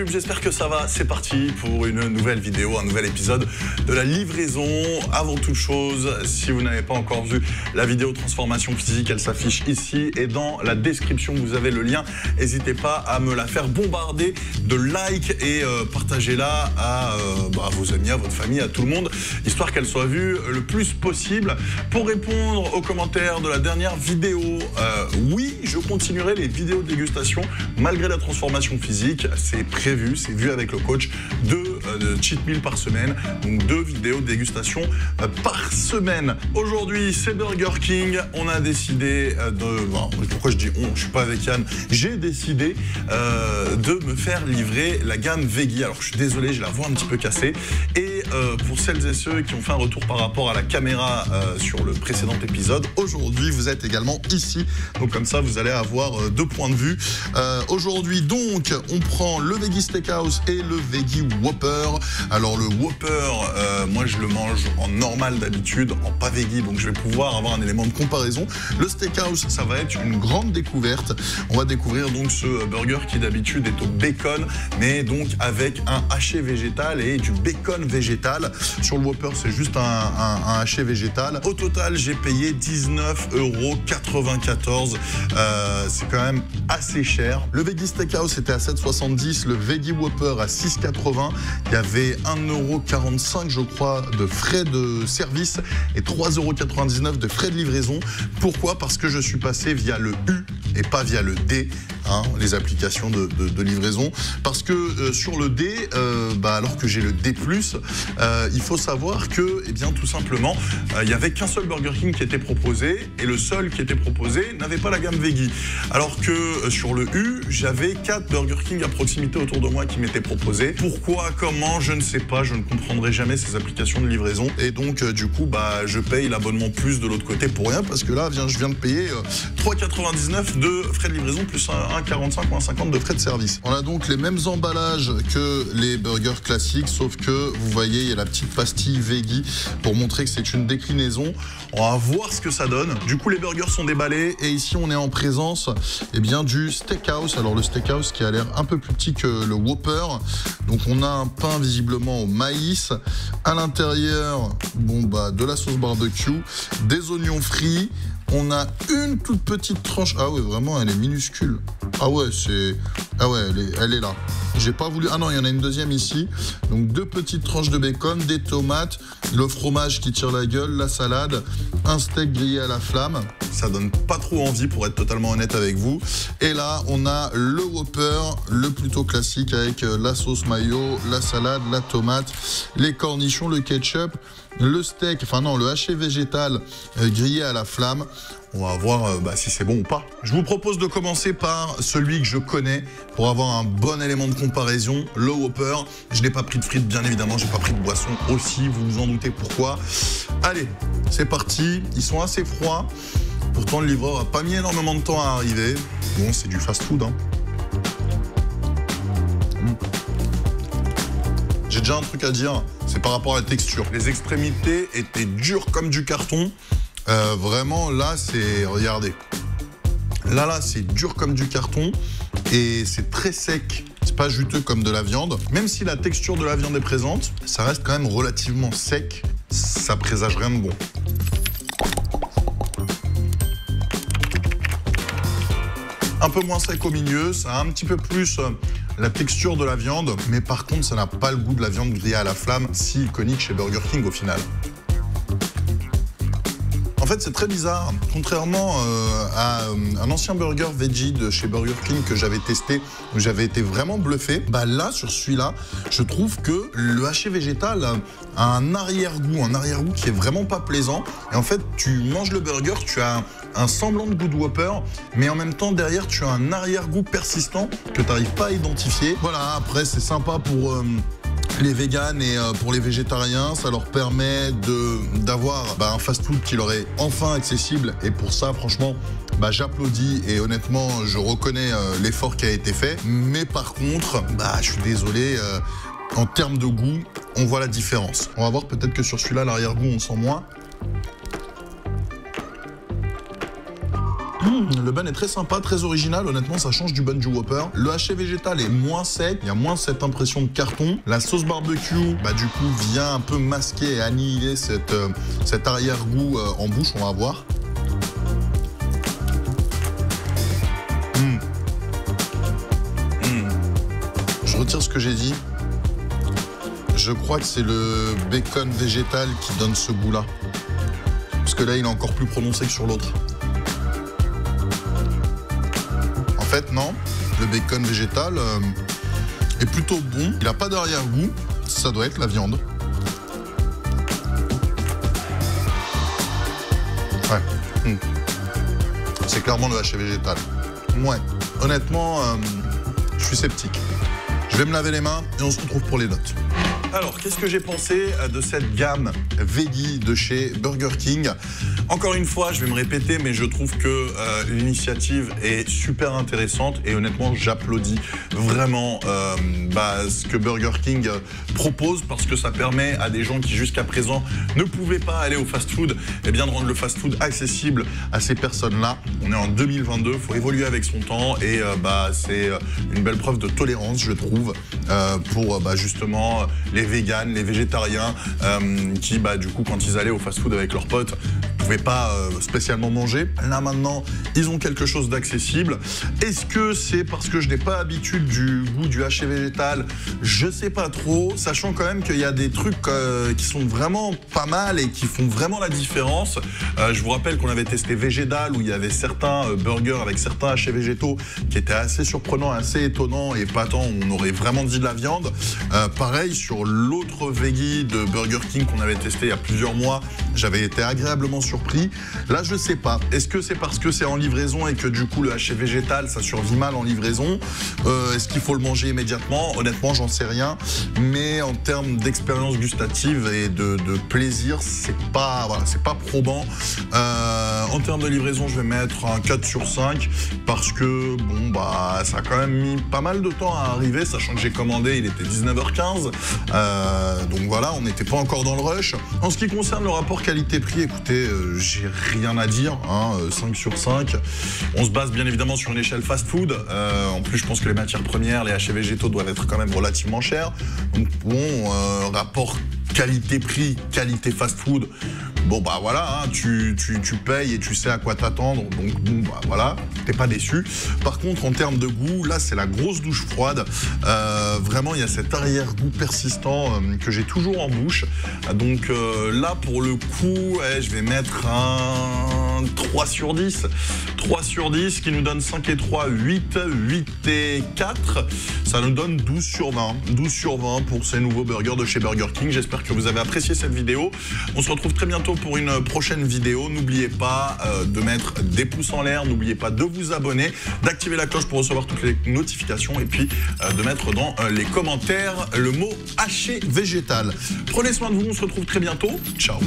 YouTube, j'espère que ça va. C'est parti pour une nouvelle vidéo, un nouvel épisode de la livraison. Avant toute chose, si vous n'avez pas encore vu la vidéo transformation physique, elle s'affiche ici et dans la description, vous avez le lien. N'hésitez pas à me la faire bombarder de likes et partagez-la à vos amis, à votre famille, à tout le monde, histoire qu'elle soit vue le plus possible. Pour répondre aux commentaires de la dernière vidéo, oui, je continuerai les vidéos de dégustation malgré la transformation physique. C'est prévu, c'est vu avec le coach, 2 cheat meals par semaine, donc 2 vidéos de dégustation par semaine. Aujourd'hui, c'est Burger King. On a décidé pourquoi je dis on, je suis pas avec Yann, j'ai décidé de me faire livrer la gamme Veggie. Alors je suis désolé, j'ai la voix un petit peu cassée. Et pour celles et ceux qui ont fait un retour par rapport à la caméra sur le précédent épisode, aujourd'hui vous êtes également ici. Donc comme ça vous allez avoir 2 points de vue. Aujourd'hui donc on prend le Veggie Steakhouse et le Veggie Whopper. Alors le Whopper, moi je le mange en normal d'habitude, en pas Veggie, donc je vais pouvoir avoir un élément de comparaison. Le Steakhouse, ça va être une grande découverte. On va découvrir donc ce burger qui d'habitude est au bacon, mais donc avec un haché végétal et du bacon végétal. Sur le Whopper, c'est juste un haché végétal. Au total, j'ai payé 19,94 €. C'est quand même assez cher. Le Veggie Steakhouse était à 7,70 €, le Veggie Whopper à 6,80 €. Il y avait 1,45 € je crois de frais de service et 3,99 € de frais de livraison. Pourquoi? Parce que je suis passé via le U et pas via le D, hein, les applications de livraison. Parce que sur le D, alors que j'ai le D+, il faut savoir que, tout simplement, il n'y avait qu'un seul Burger King qui était proposé et le seul qui était proposé n'avait pas la gamme Veggie. Alors que sur le U, j'avais 4 Burger King à proximité autour de moi qui m'étaient proposés. Pourquoi, comment, je ne sais pas, je ne comprendrai jamais ces applications de livraison. Et donc, du coup, je paye l'abonnement plus de l'autre côté pour rien parce que là, je viens de payer 3,99 € de frais de livraison plus 1,45 ou 1,50 € de frais de service. On a donc les mêmes emballages que les burgers classiques, sauf que vous voyez, il y a la petite pastille Veggie pour montrer que c'est une déclinaison. On va voir ce que ça donne. Du coup, les burgers sont déballés et ici, on est en présence du Steakhouse. Alors, le Steakhouse qui a l'air un peu plus petit que le Whopper. Donc, on a un pain visiblement au maïs. À l'intérieur, de la sauce barbecue, des oignons frits. On a une toute petite tranche. Ah ouais, vraiment, elle est minuscule. Ah ouais, elle est là. J'ai pas voulu... Ah non, il y en a une deuxième ici. Donc 2 petites tranches de bacon, des tomates, le fromage qui tire la gueule, la salade, un steak grillé à la flamme. Ça donne pas trop envie pour être totalement honnête avec vous. Et là, on a le Whopper, le plutôt classique avec la sauce mayo, la salade, la tomate, les cornichons, le ketchup, le steak, le haché végétal grillé à la flamme. On va voir si c'est bon ou pas. Je vous propose de commencer par celui que je connais pour avoir un bon élément de comparaison, le Whopper. Je n'ai pas pris de frites, bien évidemment, j'ai pas pris de boisson aussi, vous vous en doutez pourquoi. Allez, c'est parti, ils sont assez froids. Pourtant, le livreur n'a pas mis énormément de temps à arriver. Bon, c'est du fast-food, hein. J'ai déjà un truc à dire, c'est par rapport à la texture. Les extrémités étaient dures comme du carton. Vraiment, là, c'est... Regardez. Là, c'est dur comme du carton et c'est très sec. C'est pas juteux comme de la viande. Même si la texture de la viande est présente, ça reste quand même relativement sec. Ça présage rien de bon. Un peu moins sec au milieu, ça a un petit peu plus la texture de la viande, mais par contre, ça n'a pas le goût de la viande grillée à la flamme, si iconique chez Burger King au final. En fait, c'est très bizarre. Contrairement à un ancien burger veggie de chez Burger King que j'avais testé, où j'avais été vraiment bluffé, là, sur celui-là, je trouve que le haché végétal a un arrière-goût qui est vraiment pas plaisant. Et en fait, tu manges le burger, tu as un semblant de goût de Whopper, mais en même temps, derrière, tu as un arrière-goût persistant que tu n'arrives pas à identifier. Voilà, après, c'est sympa pour... les véganes et pour les végétariens, ça leur permet d'avoir un fast-food qui leur est enfin accessible. Et pour ça, franchement, j'applaudis et honnêtement, je reconnais l'effort qui a été fait. Mais par contre, je suis désolé, en termes de goût, on voit la différence. On va voir peut-être que sur celui-là, l'arrière-goût, on sent moins. Le bun est très sympa, très original. Honnêtement, ça change du bun du Whopper. Le haché végétal est moins sec. Il y a moins cette impression de carton. La sauce barbecue, du coup, vient un peu masquer et annihiler cet arrière-goût en bouche. On va voir. Je retire ce que j'ai dit. Je crois que c'est le bacon végétal qui donne ce goût-là. Parce que là, il est encore plus prononcé que sur l'autre. En fait, non. Le bacon végétal est plutôt bon. Il n'a pas d'arrière-goût. Ça doit être la viande. Ouais. C'est clairement le haché végétal. Ouais. Honnêtement, je suis sceptique. Je vais me laver les mains et on se retrouve pour les notes. Alors, qu'est-ce que j'ai pensé de cette gamme veggie de chez Burger King? Encore une fois, je vais me répéter, mais je trouve que l'initiative est super intéressante et honnêtement, j'applaudis vraiment ce que Burger King propose parce que ça permet à des gens qui jusqu'à présent ne pouvaient pas aller au fast-food, de rendre le fast-food accessible à ces personnes-là. On est en 2022, il faut évoluer avec son temps et c'est une belle preuve de tolérance, je trouve, pour justement les véganes, les végétariens qui, du coup, quand ils allaient au fast-food avec leurs potes, ne pouvaient pas spécialement manger. Là, maintenant, ils ont quelque chose d'accessible. Est-ce que c'est parce que je n'ai pas l'habitude du goût du haché végétal? Je sais pas trop, sachant quand même qu'il y a des trucs qui sont vraiment pas mal et qui font vraiment la différence. Je vous rappelle qu'on avait testé Végédal, où il y avait certains burgers avec certains hachés végétaux qui étaient assez surprenants, assez étonnants et pas tant, on aurait vraiment dit de la viande. Pareil, sur l'autre veggie de Burger King qu'on avait testé il y a plusieurs mois, j'avais été agréablement surpris. Là, je sais pas. Est-ce que c'est parce que c'est en livraison et que du coup le haché végétal, ça survit mal en livraison? Est-ce qu'il faut le manger immédiatement? Honnêtement, j'en sais rien. Mais en termes d'expérience gustative et de plaisir, c'est pas probant. En termes de livraison, je vais mettre un 4 sur 5 parce que ça a quand même mis pas mal de temps à arriver, sachant que j'ai commandé, il était 19h15. Donc voilà, on n'était pas encore dans le rush. En ce qui concerne le rapport qualité-prix, écoutez, j'ai rien à dire, 5 sur 5. On se base bien évidemment sur une échelle fast-food. En plus, je pense que les matières premières, les hachés végétaux doivent être quand même relativement chers. Donc bon, rapport qualité-prix, qualité fast-food, voilà, tu payes et tu sais à quoi t'attendre, donc voilà, t'es pas déçu. Par contre, en termes de goût, là, c'est la grosse douche froide. Vraiment, il y a cet arrière-goût persistant que j'ai toujours en bouche. Donc là, pour le coup, je vais mettre un 3 sur 10. 3 sur 10 qui nous donne 5 et 3, 8, 8 et 4. Ça nous donne 12 sur 20. 12 sur 20 pour ces nouveaux burgers de chez Burger King. J'espère que vous avez apprécié cette vidéo. On se retrouve très bientôt pour une prochaine vidéo. N'oubliez pas de mettre des pouces en l'air. N'oubliez pas de vous abonner, d'activer la cloche pour recevoir toutes les notifications et puis de mettre dans les commentaires le mot haché végétal. Prenez soin de vous. On se retrouve très bientôt. Ciao.